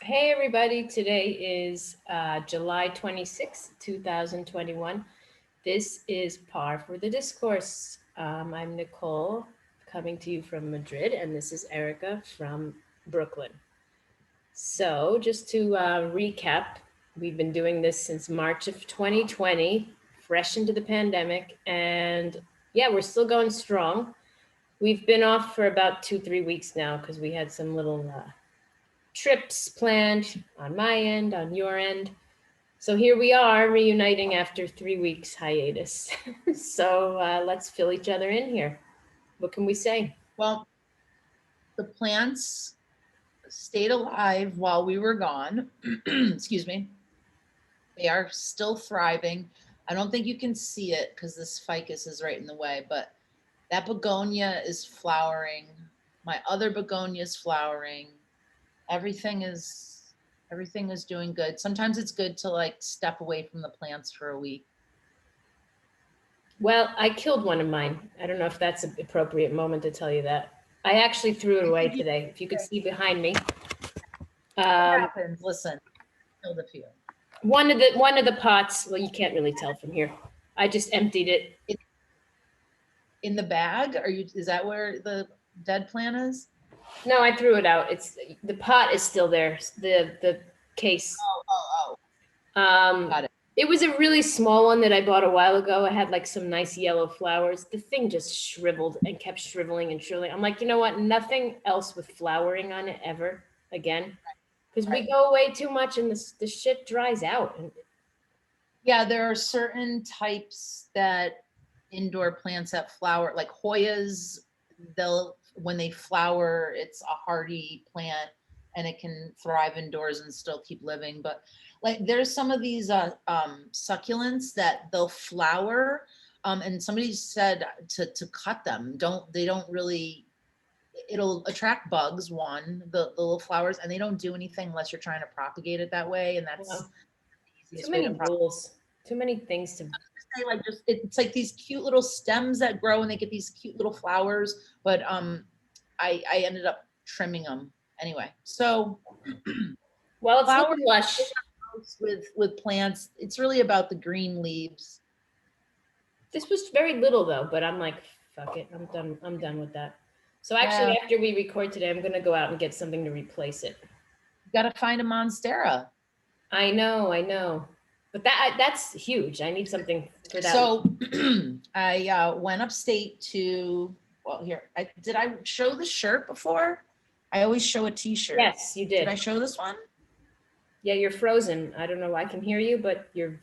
Hey everybody, today is July 26th, 2021. This is Par for the Discourse. I'm Nicole coming to you from Madrid, and this is Erica from Brooklyn. So, just to recap, we've been doing this since March of 2020, fresh into the pandemic, and yeah, we're still going strong. We've been off for about 2, 3 weeks now because we had some little trips planned on my end, on your end. So here we are reuniting after 3 weeks hiatus. So let's fill each other in here. What can we say? Well, the plants stayed alive while we were gone. Excuse me. They are still thriving. I don't think you can see it because this ficus is right in the way, but that begonia is flowering. My other begonia is flowering. Everything is doing good. Sometimes it's good to like step away from the plants for a week. Well, I killed one of mine. I don't know if that's an appropriate moment to tell you that. I actually threw it away today. If you could see behind me. What Um, happens? Listen, killed a few. one of the pots, well, you can't really tell from here. I just emptied it. In the bag? Is that where the dead plant is? No, I threw it out. It's the pot is still there. The case. Oh. Um, Got it. it was a really small one that I bought a while ago. It had like some nice yellow flowers. The thing just shriveled and kept shriveling and shriveling. I'm like, you know what? Nothing else with flowering on it ever again. Because we go away too much and the shit dries out. And Yeah, there are certain types that indoor plants that flower, like Hoyas, they'll when they flower, it's a hardy plant and it can thrive indoors and still keep living. But like there's some of these succulents that they'll flower. And somebody said to cut them. They don't really it'll attract bugs, one, the little flowers, and they don't do anything unless you're trying to propagate it that way. And that's well, the too easiest way to many propagate. rules, too many things to. Like just it's like these cute little stems that grow and they get these cute little flowers, but I ended up trimming them anyway. So Well, it's flowers looking lush. with plants, it's really about the green leaves. This was very little though, but I'm like, fuck it. I'm done. I'm done with that. So Yeah, actually, after we record today, I'm gonna go out and get something to replace it. you got to find a monstera. I know, but that's huge. I need something for that. So I went upstate to, well, here, did I show the shirt before? I always show a t-shirt. Yes, you Did did. I show this one? Yeah, you're frozen. I don't know. I can hear you, but your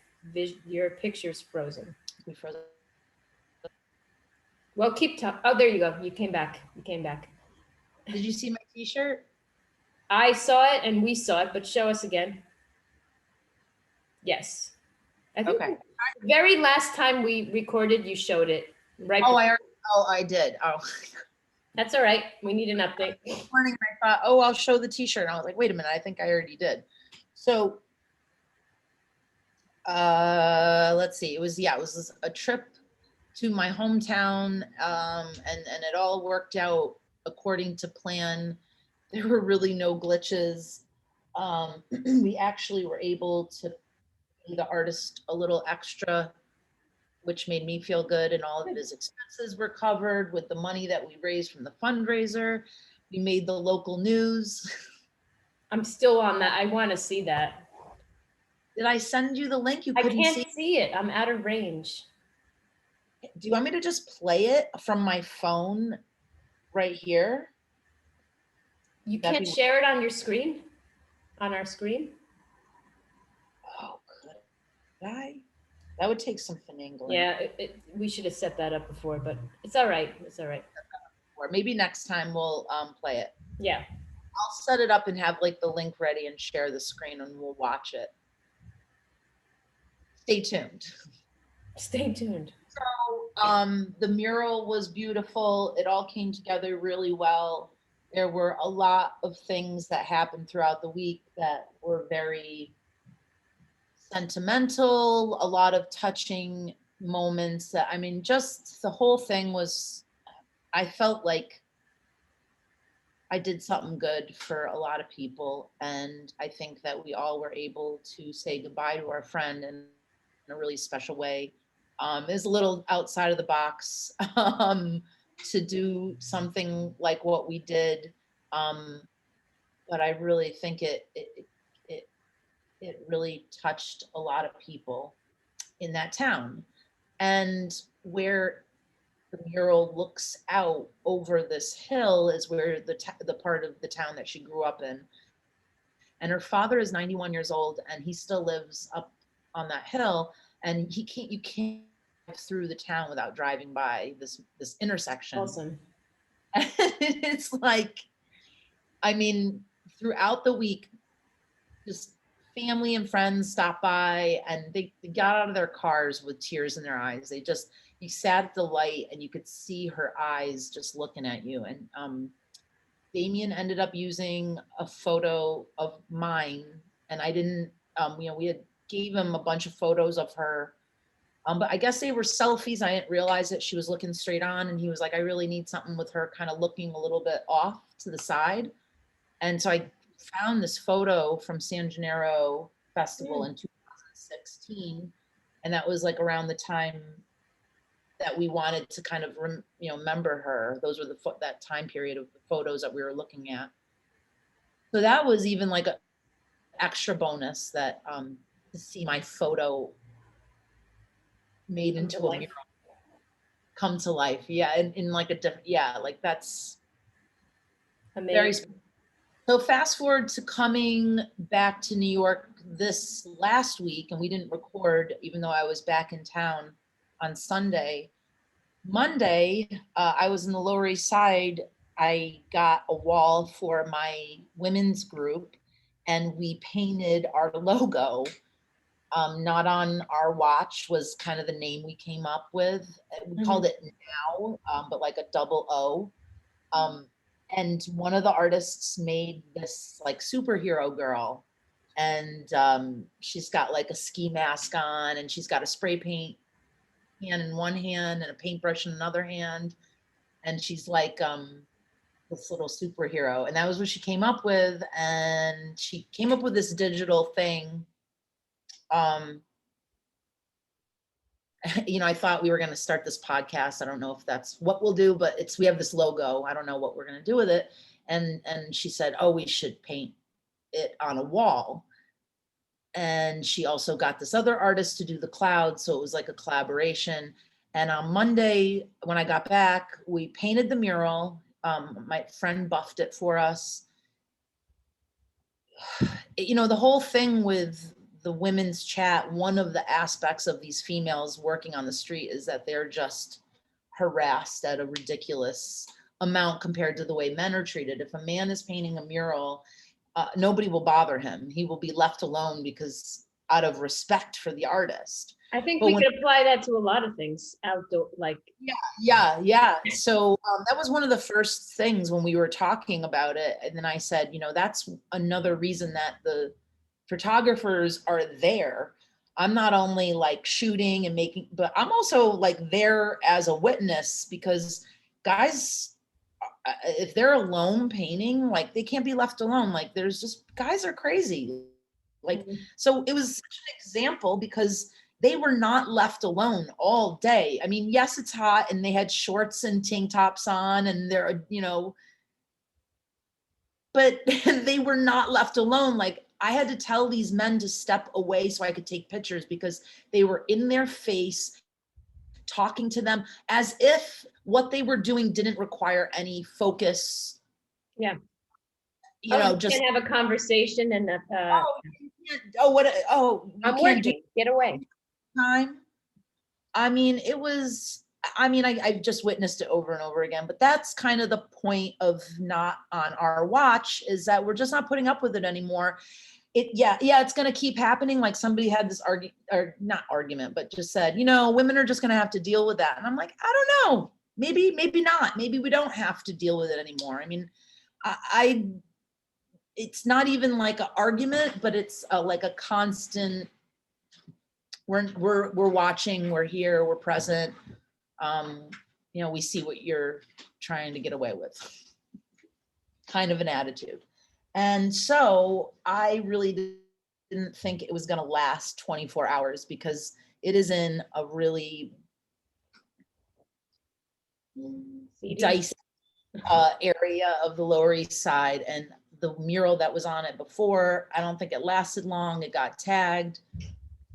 picture's frozen. We froze. Well, keep talking. Oh, there you go. You came back. You came back. Did you see my t-shirt? I saw it and we saw it, but show us again. Yes. I think Okay. the very last time we recorded, you showed it. Right. I did. Oh. That's all right. We need an update. This morning I thought, oh, I'll show the t-shirt. And I was like, wait a minute, I think I already did. So let's see. It was a trip to my hometown, and it all worked out according to plan. There were really no glitches. We actually were able to pay the artist a little extra, which made me feel good, and all of his expenses were covered with the money that we raised from the fundraiser. We made the local news. I'm still on that. I want to see that. Did I send you the link? You I couldn't can't see. see it. I'm out of range. Do you want me to just play it from my phone right here? You That'd can't be- share it on your screen? On our screen? Oh, could I? That would take some finagling. Yeah, we should have set that up before, but it's all right. It's all right. Or maybe next time we'll play it. Yeah. I'll set it up and have like the link ready and share the screen and we'll watch it. Stay tuned. Stay tuned. So the mural was beautiful. It all came together really well. There were a lot of things that happened throughout the week that were very sentimental, a lot of touching moments that, I mean, just the whole thing was, I felt like I did something good for a lot of people. And I think that we all were able to say goodbye to our friend in a really special way. Is a little outside of the box to do something like what we did. Um, but I really think it, it really touched a lot of people in that town. And where the mural looks out over this hill is where the part of the town that she grew up in. And her father is 91 years old and he still lives up on that hill. And you can't drive through the town without driving by this intersection. Awesome. And it's like, I mean, throughout the week, just family and friends stopped by and they got out of their cars with tears in their eyes. You sat at the light and you could see her eyes just looking at you. And Damien ended up using a photo of mine, and I didn't, we had gave him a bunch of photos of her. But I guess they were selfies. I didn't realize that she was looking straight on, and he was like, I really need something with her kind of looking a little bit off to the side. And so I found this photo from San Gennaro Festival in 2016. And that was like around the time that we wanted to kind of, remember her. Those were that time period of the photos that we were looking at. So that was even like an extra bonus that to see my photo made into a mural come to life. Yeah, in like a different, yeah, like that's Amazing. very. So fast forward to coming back to New York this last week, and we didn't record, even though I was back in town on Sunday. Monday, I was in the Lower East Side. I got a wall for my women's group, and we painted our logo. Not on our watch was kind of the name we came up with. We called it Now, but like a double O. And one of the artists made this like superhero girl, and she's got like a ski mask on, and she's got a spray paint can in one hand and a paintbrush in another hand, and she's like this little superhero. And that was what she came up with. And she came up with this digital thing. I thought we were going to start this podcast. I don't know if that's what we'll do, but we have this logo. I don't know what we're going to do with it. And she said, oh, we should paint it on a wall. And she also got this other artist to do the clouds. So it was like a collaboration. And on Monday, when I got back, we painted the mural. My friend buffed it for us. The whole thing with the women's chat, one of the aspects of these females working on the street is that they're just harassed at a ridiculous amount compared to the way men are treated. If a man is painting a mural, nobody will bother him. He will be left alone because out of respect for the artist. I think we could apply that to a lot of things outdoor, like. Yeah. So that was one of the first things when we were talking about it. And then I said, that's another reason that the photographers are there. I'm not only like shooting and making, but I'm also like there as a witness, because guys, if they're alone painting, like they can't be left alone. Like there's just, guys are crazy. Like, so it was such an example because they were not left alone all day. I mean, yes, it's hot and they had shorts and tank tops on and they're, but they were not left alone. Like I had to tell these men to step away so I could take pictures because they were in their face talking to them as if what they were doing didn't require any focus. Yeah. You just can't have a conversation and you can't do get away. Time. I mean, I've just witnessed it over and over again, but that's kind of the point of not on our watch, is that we're just not putting up with it anymore. It's going to keep happening. Like somebody had this not argument, but just said, women are just going to have to deal with that. And I'm like, I don't know, maybe not. Maybe we don't have to deal with it anymore. I mean, it's not even like an argument, but it's like a constant, we're watching, we're here, we're present. We see what you're trying to get away with. kind of an attitude. And so I really didn't think it was going to last 24 hours because it is in a really CD. dicey area of the Lower East Side. And the mural that was on it before, I don't think it lasted long. It got tagged.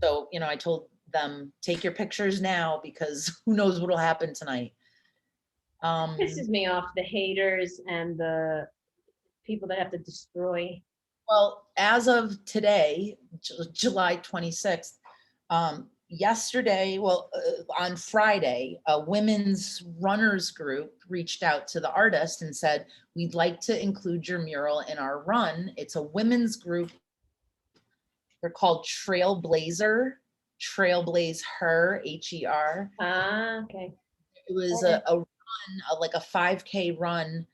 So, you know, I told them, take your pictures now because who knows what'll happen tonight. Pisses me off, the haters and the people that have to destroy. Well, as of today, July 26th, yesterday, on Friday, a women's runners group reached out to the artist and said, we'd like to include your mural in our run. It's a women's group. They're called Trailblaze Her, Her. Ah, okay. It was a run, like a 5K run,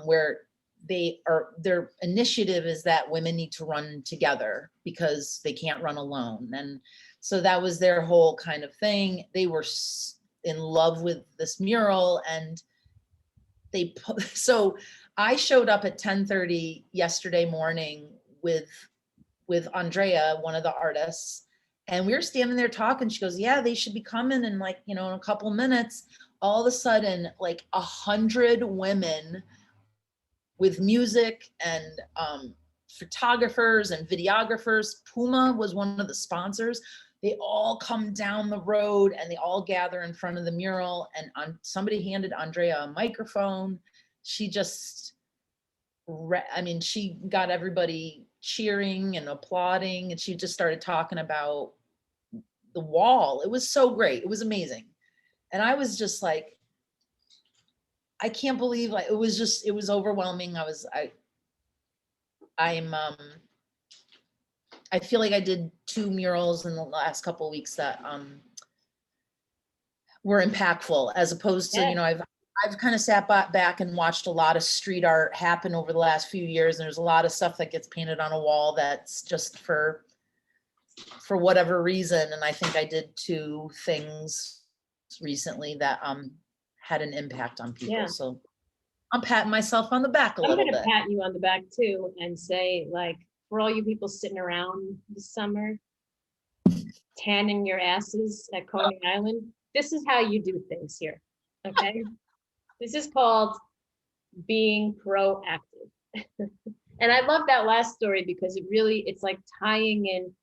where their initiative is that women need to run together because they can't run alone. And so that was their whole kind of thing. They were in love with this mural, and so I showed up at 10:30 yesterday morning with Andrea, one of the artists, and we were standing there talking. She goes, yeah, they should be coming in, like, you know, in a couple minutes. All of a sudden, like 100 women with music and photographers and videographers. Puma was one of the sponsors. They all come down the road and they all gather in front of the mural. And somebody handed Andrea a microphone. She just, she got everybody cheering and applauding, and she just started talking about the wall. It was so great. It was amazing. And I was just like, I can't believe, like, it was overwhelming. I feel like I did 2 murals in the last couple of weeks that were impactful, as opposed to, Yeah. you know, I've kind of sat back and watched a lot of street art happen over the last few years. And there's a lot of stuff that gets painted on a wall that's just for whatever reason. And I think I did 2 things recently that had an impact on people. Yeah. So I'm patting myself on the back a I'm little gonna bit. pat you on the back too and say, like, for all you people sitting around this summer, tanning your asses at Coney Island, this is how you do things here. Okay. This is called being proactive. And I love that last story because it's like tying in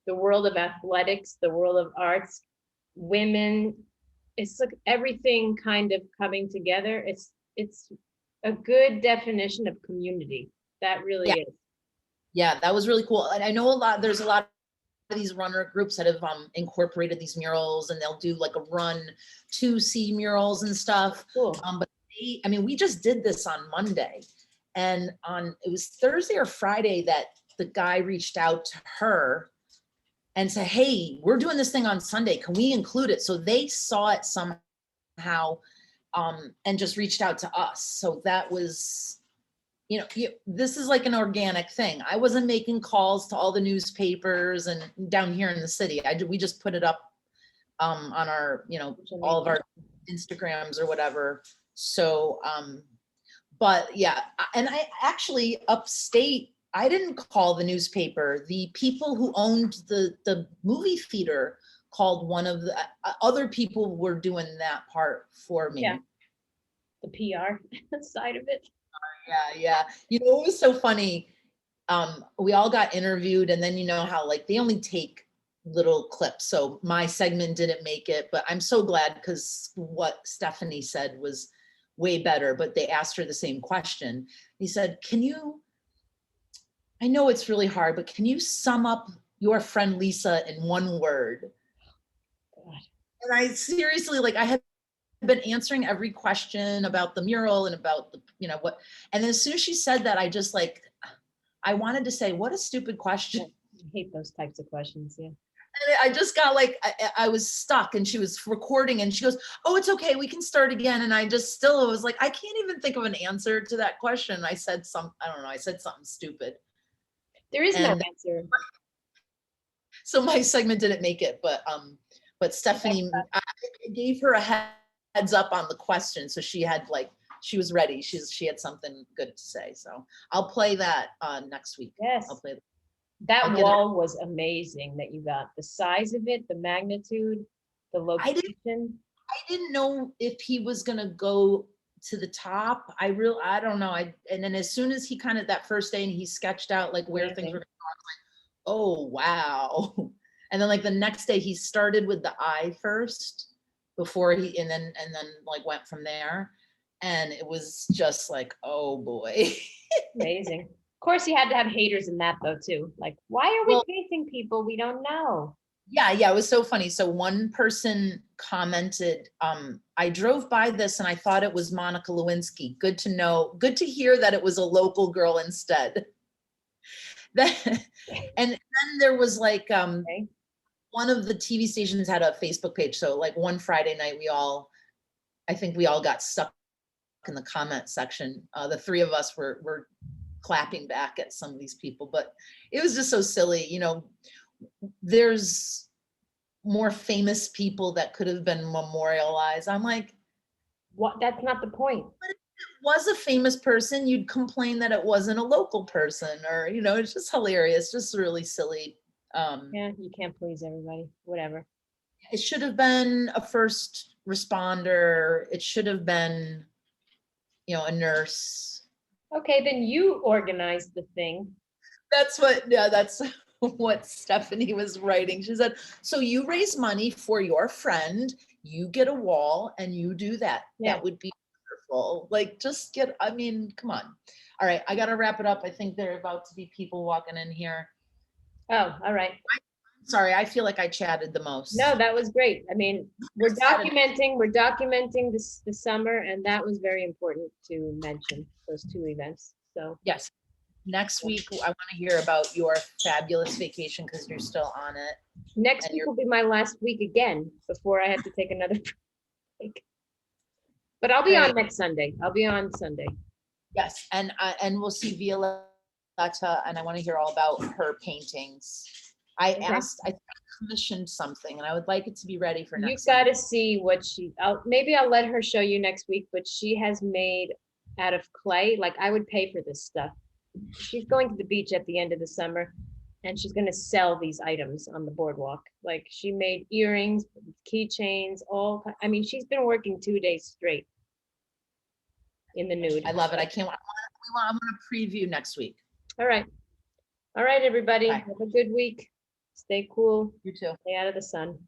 the world of athletics, the world of arts, women. It's like everything kind of coming together. It's a good definition of community. That really is. Yeah, that was really cool. And I know there's a lot of these runner groups that have incorporated these murals, and they'll do like a run to see murals and stuff. Cool. But we just did this on Monday, and it was Thursday or Friday that the guy reached out to her and said, hey, we're doing this thing on Sunday. Can we include it? So they saw it somehow, and just reached out to us. So that was, this is like an organic thing. I wasn't making calls to all the newspapers and down here in the city. We just put it up on our, all of our Instagrams or whatever. So, but yeah, and I actually upstate, I didn't call the newspaper. The people who owned the movie theater called one of the other people were doing that part for me. Yeah. The PR side of it. Yeah. It was so funny. We all got interviewed, and then you know how like they only take little clips. So my segment didn't make it, but I'm so glad because what Stephanie said was way better, but they asked her the same question. He said, I know it's really hard, but can you sum up your friend Lisa in one word? God. And I seriously, like, I had been answering every question about the mural and about the, what, and then as soon as she said that, I just like, I wanted to say, what a stupid question. I hate those types of questions. Yeah. And I just got like, I was stuck, and she was recording and she goes, oh, it's okay, we can start again. And I just still was like, I can't even think of an answer to that question. I said I said something stupid. There is no answer. So my segment didn't make it, but Stephanie, I gave her a heads up on the question. So she had like she was ready. She had something good to say. So I'll play that next week. Yes. I'll play that. That I'll get wall was amazing that you got. The size of it, the magnitude, the I location. didn't know if he was gonna go to the top. I don't know. And then as soon as he kind of that first day and he sketched out like where things were Amazing. going, oh wow. And then like the next day he started with the eye first before he and then like went from there. And it was just like, oh boy. Amazing. Of course, you had to have haters in that though too. Like, why are we Well, painting people we don't know? yeah, it was so funny. So one person commented, I drove by this and I thought it was Monica Lewinsky. Good to know, good to hear that it was a local girl instead. Then, and then there was like Okay. one of the TV stations had a Facebook page. So like one Friday night, I think we all got stuck in the comment section. The three of us were clapping back at some of these people, but it was just so silly. You know, there's more famous people that could have been memorialized. I'm like, What? That's not the point. was a famous person, you'd complain that it wasn't a local person, or you know, it's just hilarious, just really silly. Yeah, you can't please everybody. Whatever. It should have been a first responder. It should have been, you know, a nurse. Okay, then you organized the thing. That's what Stephanie was writing. She said, so you raise money for your friend, you get a wall and you do that. Yeah. That would be wonderful. Like just get, I mean, come on. All right, I gotta wrap it up. I think there are about to be people walking in here. Oh, all right. Sorry, I feel like I chatted the most. No, that was great. I mean, we're documenting this the summer, and that was very important to mention, those two events. So Yes. Next week, I want to hear about your fabulous vacation because you're still on it. next And week will be my last week again before I have to take another break. But I'll be on next Sunday. I'll be on Sunday. Yes, and we'll see Violetta, and I want to hear all about her paintings. I commissioned something, and I would like it to be ready for You've next got Sunday. to see what maybe I'll let her show you next week, but she has made out of clay. Like I would pay for this stuff. She's going to the beach at the end of the summer and she's going to sell these items on the boardwalk. Like she made earrings, keychains, I mean, she's been working 2 days straight in the nude. I love it. I can't. I'm going to preview next week. All right. All right, everybody. Bye. Have a good week. Stay cool. You too. Stay out of the sun.